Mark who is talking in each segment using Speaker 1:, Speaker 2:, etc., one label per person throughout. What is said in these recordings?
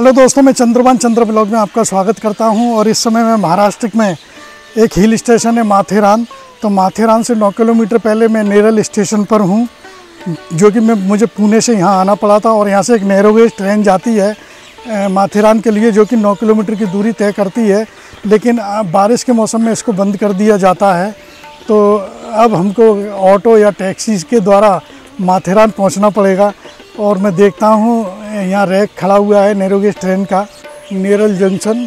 Speaker 1: Hello दोस्तों, मैं चंद्रभान चंद्र blog में आपका स्वागत करता हूं। और इस समय मैं महाराष्ट्र में एक हिल स्टेशन है माथेरान। तो माथेरान से 9 किलोमीटर पहले मैं नेरल स्टेशन पर हूं, जो कि मुझे पुणे से यहाँ आना पड़ा था। और यहाँ से एक नैरोगेज ट्रेन जाती है माथेरान के लिए, जो कि 9 किलोमीटर की दूरी तय करती है। लेकिन बारिश के मौसम में इसको बंद कर दिया जाता है। तो अब हमको ऑटो या टैक्सी के द्वारा माथेरान पहुँचना पड़ेगा। और मैं देखता हूँ यहाँ रैक खड़ा हुआ है नैरोगेज ट्रेन का, नेरल जंक्शन।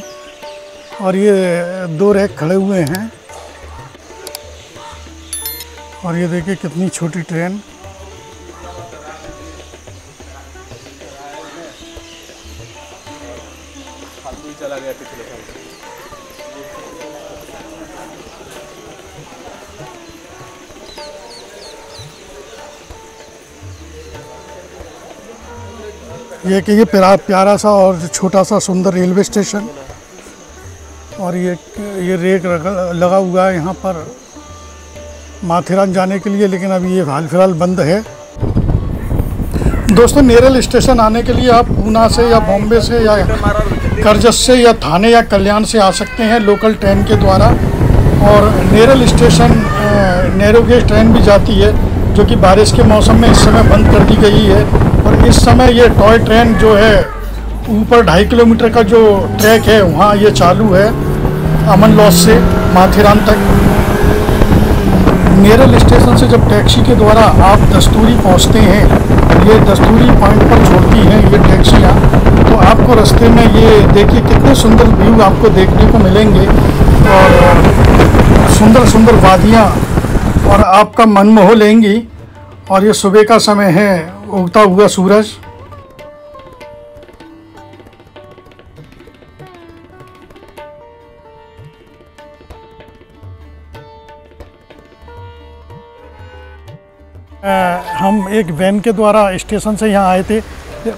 Speaker 1: और ये 2 रैक खड़े हुए हैं। और ये देखिए कितनी छोटी ट्रेन।
Speaker 2: चला गया पिछले साल।
Speaker 1: ये कि ये प्यारा सा और छोटा सा सुंदर रेलवे स्टेशन। और ये रेक लगा हुआ है यहाँ पर माथेरान जाने के लिए, लेकिन अभी ये हाल फिलहाल बंद है। दोस्तों, नेरल स्टेशन आने के लिए आप पूना से या बॉम्बे से या करजत से या थाने या कल्याण से आ सकते हैं लोकल ट्रेन के द्वारा। और नेरल स्टेशन नैरोगेज ट्रेन भी जाती है, जो कि बारिश के मौसम में इस समय बंद कर दी गई है। और इस समय ये टॉय ट्रेन जो है ऊपर 2.5 किलोमीटर का जो ट्रैक है वहाँ ये चालू है, अमन लॉज से माथेरान तक। नेरल स्टेशन से जब टैक्सी के द्वारा आप दस्तूरी पहुँचते हैं, ये दस्तूरी पॉइंट पर छोड़ती हैं ये टैक्सियाँ। तो आपको रास्ते में ये देखिए कितने सुंदर व्यू आपको देखने को मिलेंगे, और सुंदर सुंदर वादियाँ और आपका मन मोह लेंगी। और ये सुबह का समय है, उगता हुआ सूरज। हम एक वैन के द्वारा स्टेशन से यहाँ आए थे।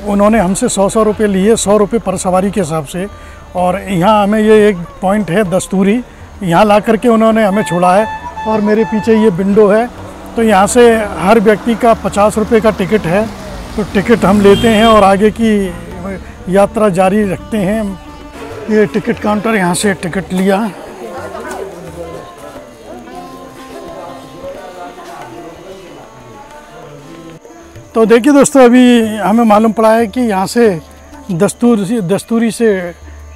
Speaker 1: उन्होंने हमसे 100 रुपये लिए, 100 रुपये पर सवारी के हिसाब से। और यहाँ हमें ये एक पॉइंट है दस्तूरी, यहाँ ला करके उन्होंने हमें छोड़ा है। और मेरे पीछे ये विंडो है। तो यहाँ से हर व्यक्ति का 50 रुपये का टिकट है। तो टिकट हम लेते हैं और आगे की यात्रा जारी रखते हैं। ये टिकट काउंटर, यहाँ से टिकट लिया। तो देखिए दोस्तों, अभी हमें मालूम पड़ा है कि यहाँ से दस्तूरी से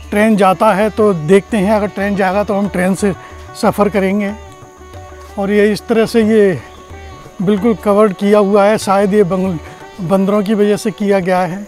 Speaker 1: ट्रेन जाता है। तो देखते हैं, अगर ट्रेन जाएगा तो हम ट्रेन से सफ़र करेंगे। और ये इस तरह से ये बिल्कुल कवर्ड किया हुआ है, शायद ये बंदरों की वजह से किया गया है।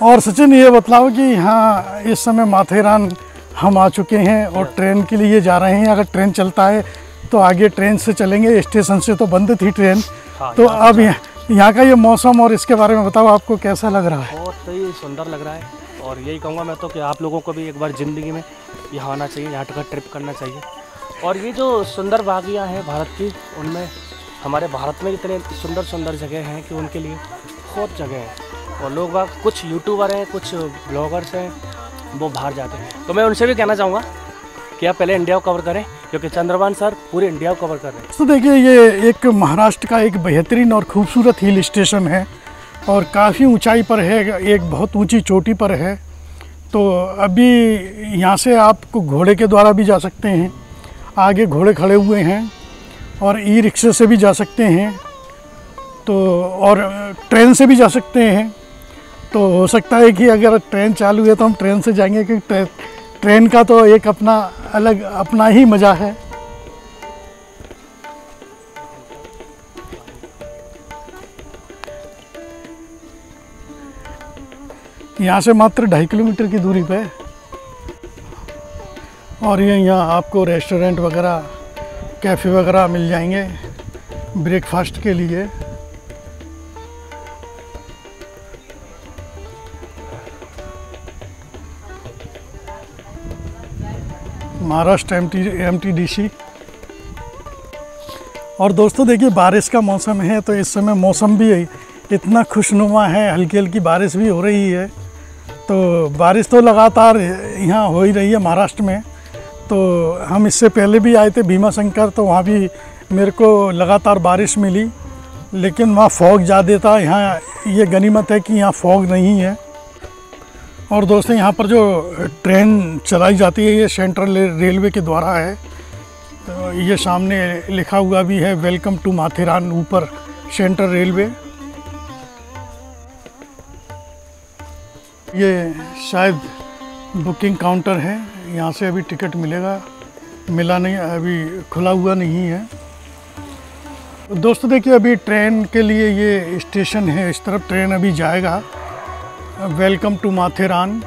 Speaker 1: और सचिन, ये बतलाओ कि यहाँ इस समय माथेरान हम आ चुके हैं और ट्रेन के लिए जा रहे हैं। अगर ट्रेन चलता है तो आगे ट्रेन से चलेंगे, स्टेशन से तो बंद थी ट्रेन। हाँ, तो अब यहाँ का ये मौसम और इसके बारे में बताओ, आपको कैसा लग रहा है?
Speaker 2: बहुत ही सुंदर लग रहा है। और यही कहूँगा मैं तो कि आप लोगों को भी एक बार ज़िंदगी में यहाँ आना चाहिए, यहाँ का ट्रिप करना चाहिए। और ये जो सुंदर वादियाँ हैं भारत की, उनमें हमारे भारत में इतने सुंदर सुंदर जगह हैं कि उनके लिए बहुत जगह है। और लोग बाग, कुछ यूट्यूबर हैं, कुछ ब्लॉगर्स हैं, वो बाहर जाते हैं। तो मैं उनसे भी कहना चाहूँगा कि आप पहले इंडिया को कवर करें, क्योंकि चंद्रभान सर पूरे इंडिया को कवर कर रहे हैं।
Speaker 1: तो देखिए, ये एक महाराष्ट्र का एक बेहतरीन और खूबसूरत हिल स्टेशन है और काफ़ी ऊंचाई पर है, एक बहुत ऊंची चोटी पर है। तो अभी यहाँ से आप घोड़े के द्वारा भी जा सकते हैं, आगे घोड़े खड़े हुए हैं। और ई रिक्शे से भी जा सकते हैं, तो और ट्रेन से भी जा सकते हैं। तो हो सकता है कि अगर ट्रेन चालू है तो हम ट्रेन से जाएंगे, क्योंकि ट्रेन का तो एक अपना ही मज़ा है। यहाँ से मात्र 2.5 किलोमीटर की दूरी पे। और ये यहाँ आपको रेस्टोरेंट वगैरह, कैफ़े वगैरह मिल जाएंगे ब्रेकफास्ट के लिए। महाराष्ट्र MTDC। और दोस्तों देखिए, बारिश का मौसम है, तो इस समय मौसम भी इतना खुशनुमा है, हल्की हल्की बारिश भी हो रही है। तो बारिश तो लगातार यहाँ हो ही रही है महाराष्ट्र में। तो हम इससे पहले भी आए थे भीमा शंकर, तो वहाँ भी मेरे को लगातार बारिश मिली, लेकिन वहाँ फॉग ज़्यादा था। यहाँ ये गनीमत है कि यहाँ फॉग नहीं है। और दोस्तों यहाँ पर जो ट्रेन चलाई जाती है ये सेंट्रल रेलवे के द्वारा है। तो ये सामने लिखा हुआ भी है वेलकम टू माथेरान, ऊपर सेंट्रल रेलवे। ये शायद बुकिंग काउंटर है, यहाँ से अभी टिकट मिलेगा, मिला नहीं, अभी खुला हुआ नहीं है। दोस्तों देखिए अभी ट्रेन के लिए ये स्टेशन है, इस तरफ ट्रेन अभी जाएगा, वेलकम टू माथेरान।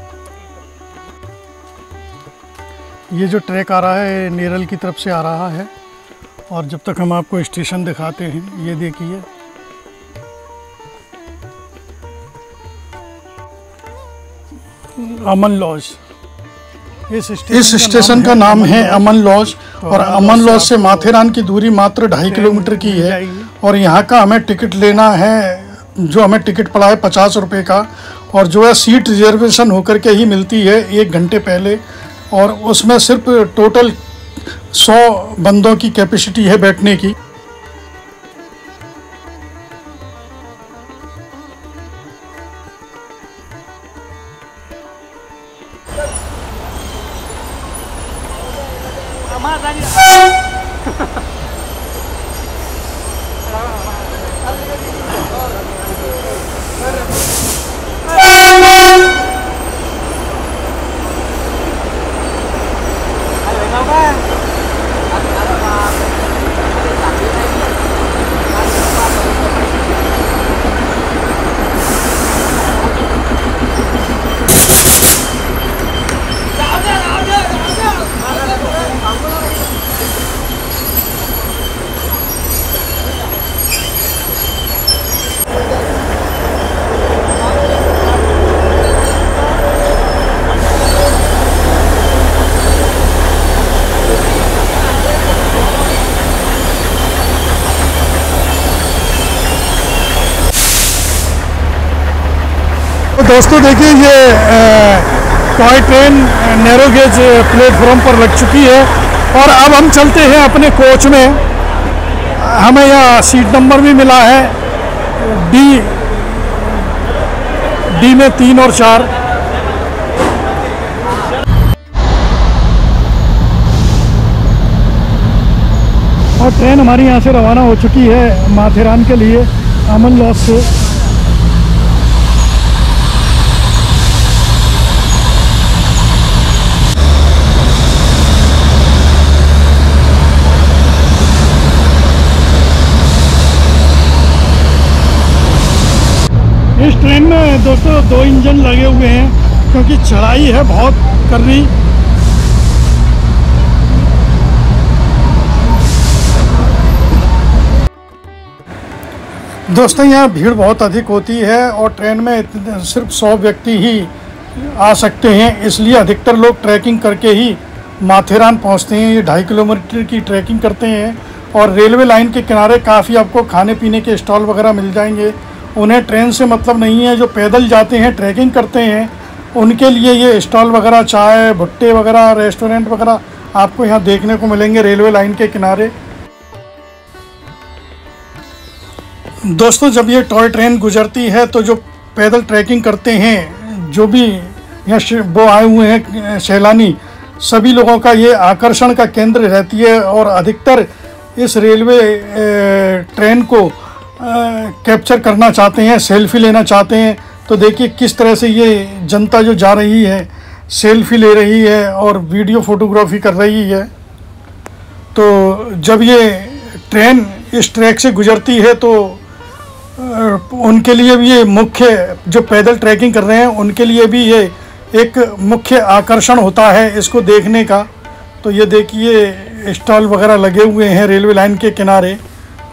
Speaker 1: ये जो ट्रैक आ रहा है नेरल की तरफ से आ रहा है। और जब तक हम आपको स्टेशन दिखाते हैं, ये देखिए अमन लॉज, इस स्टेशन का नाम है अमन लॉज। और अमन लॉज से माथेरान की दूरी मात्र 2.5 किलोमीटर की है। और यहाँ का हमें टिकट लेना है, जो हमें टिकट पड़ा है 50 रुपये का, और जो है सीट रिजर्वेशन होकर के ही मिलती है 1 घंटे पहले। और उसमें सिर्फ टोटल 100 बंदों की कैपेसिटी है बैठने की। दोस्तों देखिए ये toy train narrow gauge platform पर लग चुकी है। और अब हम चलते हैं अपने कोच में। हमें यह सीट नंबर भी मिला है डी में 3 और 4। और ट्रेन हमारी यहाँ से रवाना हो चुकी है माथेरान के लिए अमन लॉज से। इस ट्रेन में दोस्तों 2 इंजन लगे हुए हैं, क्योंकि चढ़ाई है बहुत करनी। दोस्तों यहाँ भीड़ बहुत अधिक होती है और ट्रेन में सिर्फ 100 व्यक्ति ही आ सकते हैं, इसलिए अधिकतर लोग ट्रैकिंग करके ही माथेरान पहुँचते हैं। ये 2.5 किलोमीटर की ट्रैकिंग करते हैं। और रेलवे लाइन के किनारे काफ़ी आपको खाने पीने के स्टॉल वगैरह मिल जाएंगे। उन्हें ट्रेन से मतलब नहीं है, जो पैदल जाते हैं ट्रैकिंग करते हैं उनके लिए ये स्टॉल वगैरह, चाय भुट्टे वगैरह, रेस्टोरेंट वगैरह आपको यहाँ देखने को मिलेंगे रेलवे लाइन के किनारे। दोस्तों जब ये टॉय ट्रेन गुजरती है तो जो पैदल ट्रैकिंग करते हैं, जो भी यहाँ वो आए हुए हैं सैलानी, सभी लोगों का ये आकर्षण का केंद्र रहती है। और अधिकतर इस रेलवे ट्रेन को कैप्चर करना चाहते हैं, सेल्फी लेना चाहते हैं। तो देखिए किस तरह से ये जनता जो जा रही है सेल्फी ले रही है और वीडियो फोटोग्राफी कर रही है। तो जब ये ट्रेन इस ट्रैक से गुजरती है तो उनके लिए भी ये मुख्य, जो पैदल ट्रैकिंग कर रहे हैं उनके लिए भी ये एक मुख्य आकर्षण होता है इसको देखने का। तो ये देखिए स्टॉल वगैरह लगे हुए हैं रेलवे लाइन के किनारे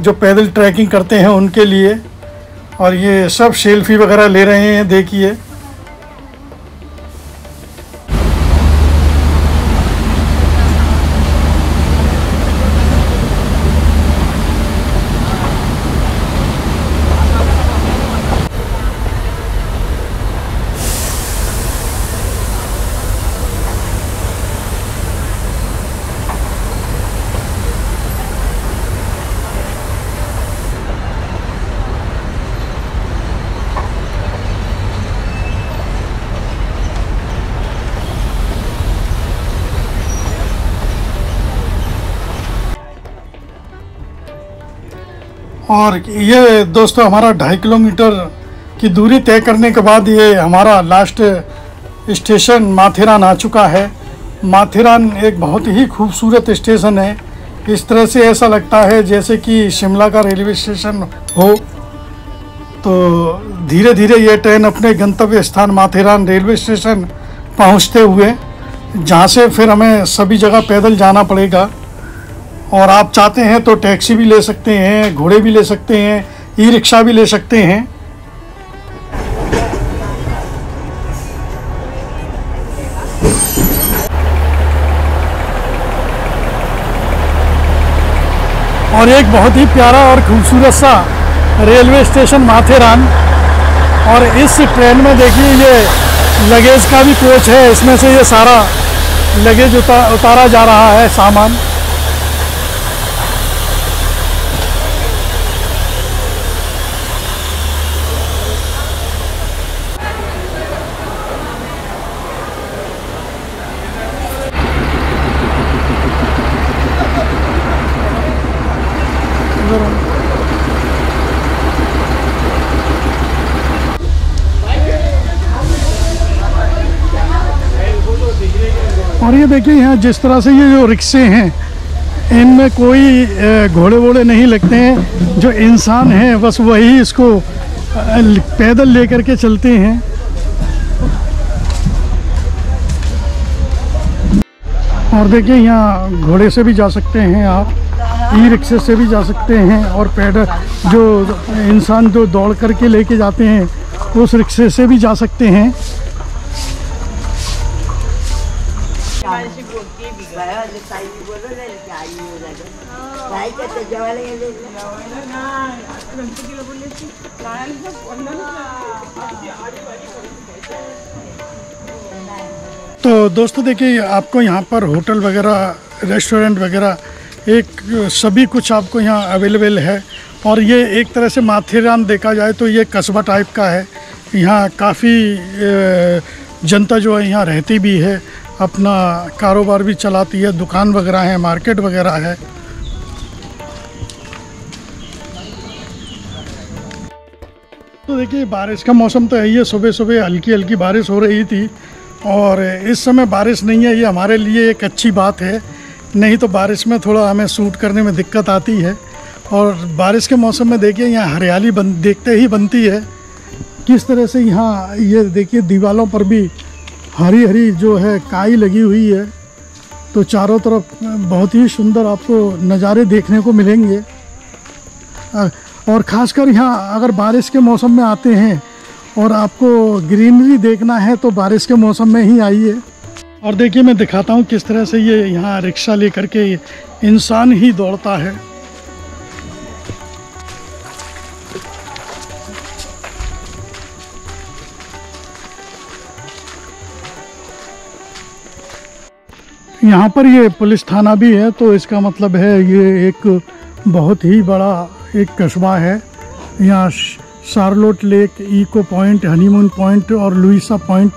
Speaker 1: जो पैदल ट्रैकिंग करते हैं उनके लिए। और ये सब सेल्फी वगैरह ले रहे हैं, देखिए। और ये दोस्तों हमारा 2.5 किलोमीटर की दूरी तय करने के बाद ये हमारा लास्ट स्टेशन माथेरान आ चुका है। माथेरान एक बहुत ही खूबसूरत स्टेशन है। इस तरह से ऐसा लगता है जैसे कि शिमला का रेलवे स्टेशन हो। तो धीरे धीरे ये ट्रेन अपने गंतव्य स्थान माथेरान रेलवे स्टेशन पहुंचते हुए, जहां से फिर हमें सभी जगह पैदल जाना पड़ेगा। और आप चाहते हैं तो टैक्सी भी ले सकते हैं, घोड़े भी ले सकते हैं, ई रिक्शा भी ले सकते हैं। और एक बहुत ही प्यारा और खूबसूरत सा रेलवे स्टेशन माथेरान। और इस ट्रेन में देखिए ये लगेज का भी कोच है, इसमें से ये सारा लगेज उतारा जा रहा है सामान। और ये देखिए यहाँ जिस तरह से ये जो रिक्शे हैं, इनमें कोई घोड़े वोड़े नहीं लगते हैं। जो इंसान है बस वही इसको पैदल लेकर के चलते हैं। और देखिए यहाँ घोड़े से भी जा सकते हैं आप, ई रिक्शे से भी जा सकते हैं, और पैदल जो इंसान जो दौड़ करके लेके जाते हैं उस रिक्शे से भी जा सकते हैं। तो दोस्तों देखिए आपको यहाँ पर होटल वगैरह, रेस्टोरेंट वगैरह एक सभी कुछ आपको यहाँ अवेलेबल है। और ये एक तरह से माथेरान देखा जाए तो ये कस्बा टाइप का है। यहाँ काफ़ी जनता जो है यहाँ रहती भी है, अपना कारोबार भी चलाती है, दुकान वगैरह है, मार्केट वगैरह है। तो देखिए बारिश का मौसम तो है ही है, सुबह सुबह हल्की हल्की बारिश हो रही थी और इस समय बारिश नहीं है। ये हमारे लिए एक अच्छी बात है, नहीं तो बारिश में थोड़ा हमें शूट करने में दिक्कत आती है। और बारिश के मौसम में देखिए यहाँ हरियाली देखते ही बनती है। किस तरह से यहाँ ये देखिए दीवारों पर भी हरी हरी जो है काई लगी हुई है। तो चारों तरफ बहुत ही सुंदर आपको नज़ारे देखने को मिलेंगे। और ख़ासकर यहाँ अगर बारिश के मौसम में आते हैं और आपको ग्रीनरी देखना है तो बारिश के मौसम में ही आइए। और देखिए मैं दिखाता हूँ किस तरह से ये यहाँ रिक्शा लेकर के इंसान ही दौड़ता है। यहाँ पर ये पुलिस थाना भी है, तो इसका मतलब है ये एक बहुत ही बड़ा एक कस्बा है। यहाँ Charlotte lake, echo point, honeymoon point और लुइसा पॉइंट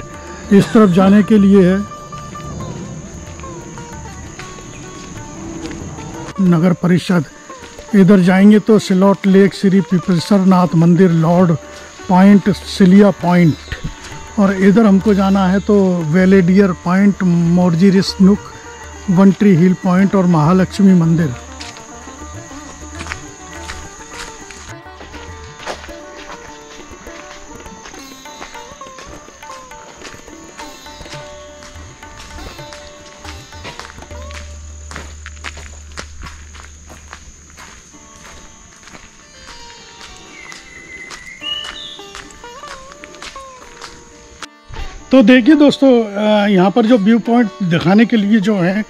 Speaker 1: इस तरफ जाने के लिए है। नगर परिषद इधर जाएंगे तो सिलोट लेक, श्री पिपरेश्वरनाथ मंदिर, लॉर्ड पॉइंट, सिलिया पॉइंट। और इधर हमको जाना है तो वेलेडियर पॉइंट, मोर्जिरिस नुक, वन ट्री हिल पॉइंट और महालक्ष्मी मंदिर। तो देखिए दोस्तों यहाँ पर जो व्यू पॉइंट दिखाने के लिए जो है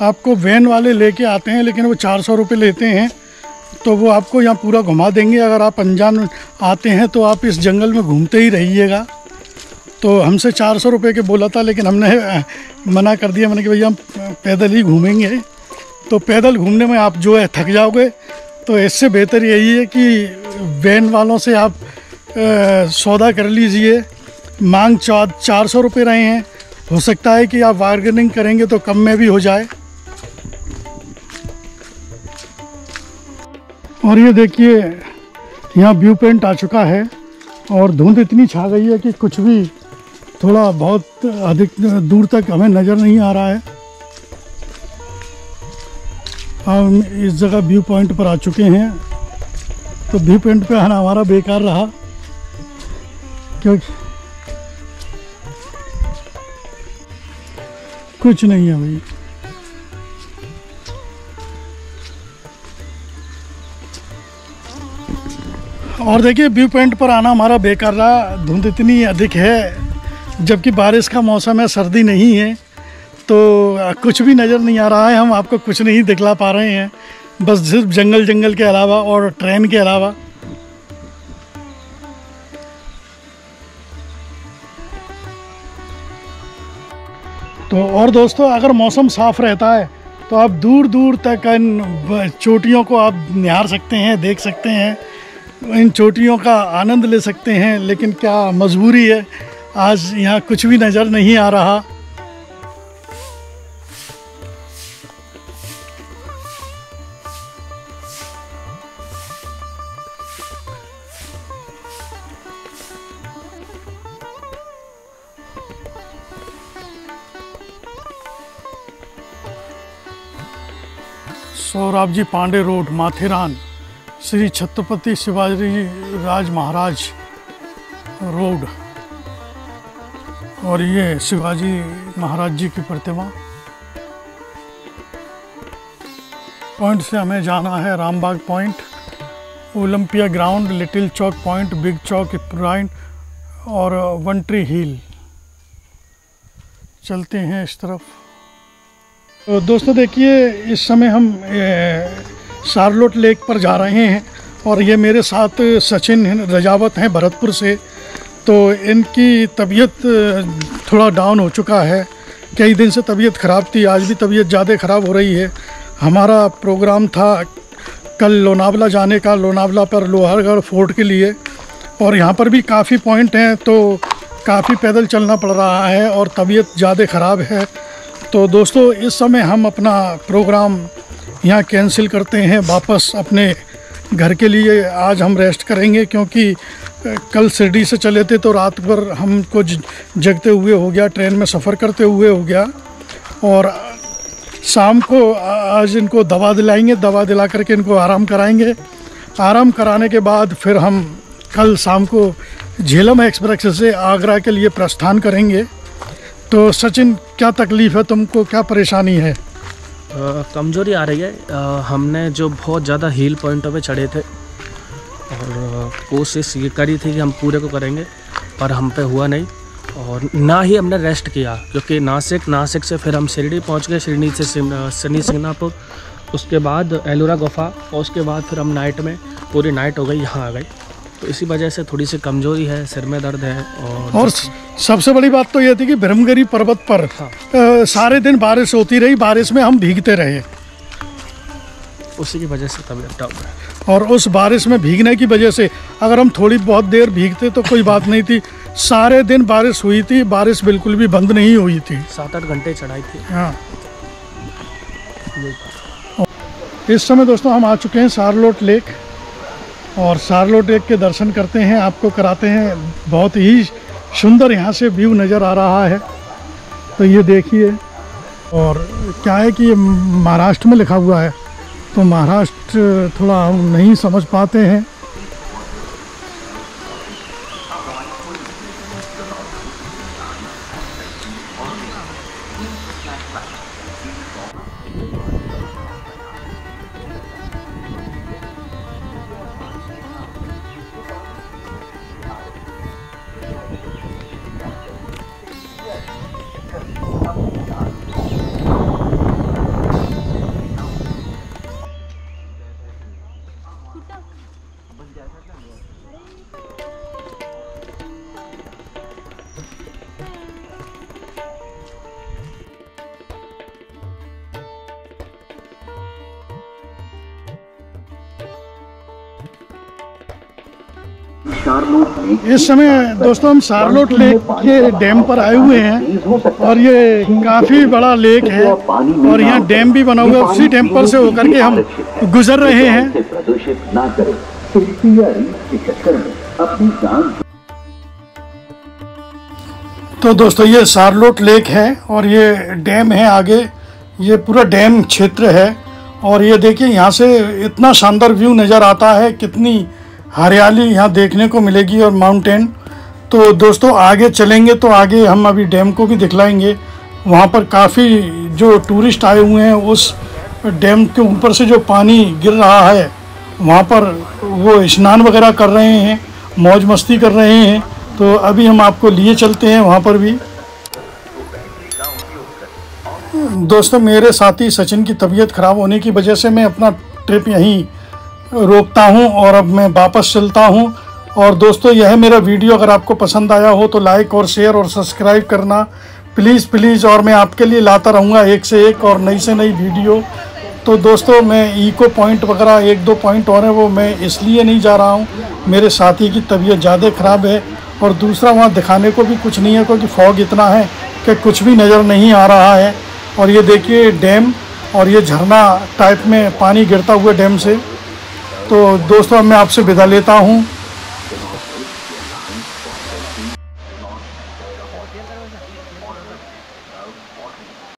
Speaker 1: आपको वैन वाले लेके आते हैं, लेकिन वो 400 रुपये लेते हैं। तो वो आपको यहाँ पूरा घुमा देंगे। अगर आप अनजान आते हैं तो आप इस जंगल में घूमते ही रहिएगा। तो हमसे 400 रुपये के बोला था, लेकिन हमने मना कर दिया। मैंने कि भैया हम पैदल ही घूमेंगे। तो पैदल घूमने में आप जो है थक जाओगे। तो इससे बेहतर यही है कि वैन वालों से आप सौदा कर लीजिए। मांग 400 रुपये रहे हैं, हो सकता है कि आप बार्गेनिंग करेंगे तो कम में भी हो जाए। और ये देखिए यहाँ व्यू पॉइंट आ चुका है और धुंध इतनी छा गई है कि कुछ भी थोड़ा बहुत अधिक दूर तक हमें नज़र नहीं आ रहा है। हम इस जगह व्यू पॉइंट पर आ चुके हैं, तो व्यू पॉइंट पे आना हमारा बेकार रहा क्योंकि कुछ नहीं है भाई। और देखिए व्यू पॉइंट पर आना हमारा बेकार रहा, धुंध इतनी अधिक है, जबकि बारिश का मौसम है, सर्दी नहीं है, तो कुछ भी नज़र नहीं आ रहा है। हम आपको कुछ नहीं दिखला पा रहे हैं, बस सिर्फ जंगल के अलावा और ट्रेन के अलावा। तो और दोस्तों, अगर मौसम साफ़ रहता है तो आप दूर दूर तक इन चोटियों को आप निहार सकते हैं, देख सकते हैं, इन चोटियों का आनंद ले सकते हैं। लेकिन क्या मजबूरी है, आज यहाँ कुछ भी नज़र नहीं आ रहा। सोहराबजी पांडे रोड, माथेरान, श्री छत्रपति शिवाजी राज महाराज रोड। और ये शिवाजी महाराज जी की प्रतिमा। पॉइंट से हमें जाना है Rambagh Point, Olympia Ground, Little Chowk Point, Big Chowk Point और वन ट्री हिल। चलते हैं इस तरफ। तो दोस्तों देखिए, इस समय हम शार्लोट लेक पर जा रहे हैं और ये मेरे साथ सचिन रजावत हैं भरतपुर से। तो इनकी तबीयत थोड़ा डाउन हो चुका है, कई दिन से तबीयत ख़राब थी, आज भी तबीयत ज़्यादा ख़राब हो रही है। हमारा प्रोग्राम था कल लोनावला जाने का, लोनावला पर लोहारगढ़ फोर्ट के लिए, और यहाँ पर भी काफ़ी पॉइंट हैं, तो काफ़ी पैदल चलना पड़ रहा है और तबीयत ज़्यादा ख़राब है। तो दोस्तों, इस समय हम अपना प्रोग्राम यहाँ कैंसिल करते हैं, वापस अपने घर के लिए आज हम रेस्ट करेंगे, क्योंकि कल शिरडी से चले थे तो रात भर हमको जगते हुए हो गया, ट्रेन में सफ़र करते हुए हो गया। और शाम को आज इनको दवा दिलाएंगे, दवा दिला करके इनको आराम कराएंगे। आराम कराने के बाद फिर हम कल शाम को झेलम एक्सप्रेस से आगरा के लिए प्रस्थान करेंगे। तो सचिन, क्या तकलीफ़ है तुमको, क्या परेशानी है?
Speaker 2: कमज़ोरी आ रही है। हमने जो बहुत ज़्यादा हिल पॉइंटों पे चढ़े थे और कोशिश ये करी थी कि हम पूरे को करेंगे, पर हम पे हुआ नहीं। और ना ही हमने रेस्ट किया, क्योंकि नासिक से फिर हम शिरडी पहुंच गए, शिरडी से शनि सिंगनापुर, उसके बाद एलोरा गुफा, और उसके बाद फिर हम नाइट में पूरी नाइट हो गई यहाँ आ गई। तो इसी वजह से थोड़ी सी कमज़ोरी है, सिर में दर्द है। और
Speaker 1: सबसे बड़ी बात तो ये थी कि ब्रह्मगिरी पर्वत पर सारे दिन बारिश होती रही, बारिश में हम भीगते रहे,
Speaker 2: उसी की वजह से तबीयत डाउन है।
Speaker 1: और उस बारिश में भीगने की वजह से अगर हम थोड़ी बहुत देर भीगते तो कोई बात नहीं थी, सारे दिन बारिश हुई थी, बारिश बिल्कुल भी बंद नहीं हुई थी,
Speaker 2: 7-8 घंटे चढ़ाई थी।
Speaker 1: हाँ। इस समय दोस्तों हम आ चुके हैं शार्लोट लेक, और शार्लोट लेक के दर्शन करते हैं, आपको कराते हैं। बहुत ही सुंदर यहाँ से व्यू नज़र आ रहा है। तो ये देखिए, और क्या है कि ये महाराष्ट्र में लिखा हुआ है, तो महाराष्ट्र थोड़ा हम नहीं समझ पाते हैं। इस समय दोस्तों हम शार्लोट लेक के डैम पर आए हुए हैं, और ये काफ़ी बड़ा लेक है और यहाँ डैम भी बना हुआ है। उसी डैम पर से होकर के हम गुजर रहे हैं।
Speaker 3: के चक्कर में अपनी जान।
Speaker 1: तो दोस्तों ये शार्लोट लेक है और ये डैम है आगे, ये पूरा डैम क्षेत्र है। और ये देखिए यहाँ से इतना शानदार व्यू नज़र आता है, कितनी हरियाली यहाँ देखने को मिलेगी और माउंटेन। तो दोस्तों आगे चलेंगे तो आगे हम अभी डैम को भी दिखलाएंगे। वहाँ पर काफ़ी जो टूरिस्ट आए हुए हैं, उस डैम के ऊपर से जो पानी गिर रहा है वहाँ पर वो स्नान वगैरह कर रहे हैं, मौज मस्ती कर रहे हैं। तो अभी हम आपको लिए चलते हैं वहाँ पर भी। दोस्तों मेरे साथी सचिन की तबीयत ख़राब होने की वजह से मैं अपना ट्रिप यहीं रोकता हूं और अब मैं वापस चलता हूं। और दोस्तों यह मेरा वीडियो अगर आपको पसंद आया हो तो लाइक और शेयर और सब्सक्राइब करना प्लीज़ प्लीज़। और मैं आपके लिए लाता रहूँगा एक से एक और नई से नई वीडियो। तो दोस्तों मैं इको पॉइंट वगैरह 1-2 पॉइंट और हैं वो मैं इसलिए नहीं जा रहा हूँ, मेरे साथी की तबीयत ज़्यादा ख़राब है और दूसरा वहाँ दिखाने को भी कुछ नहीं है क्योंकि फॉग इतना है कि कुछ भी नज़र नहीं आ रहा है। और ये देखिए डैम और ये झरना टाइप में पानी गिरता हुआ डैम से। तो दोस्तों अब मैं आपसे विदा लेता हूँ।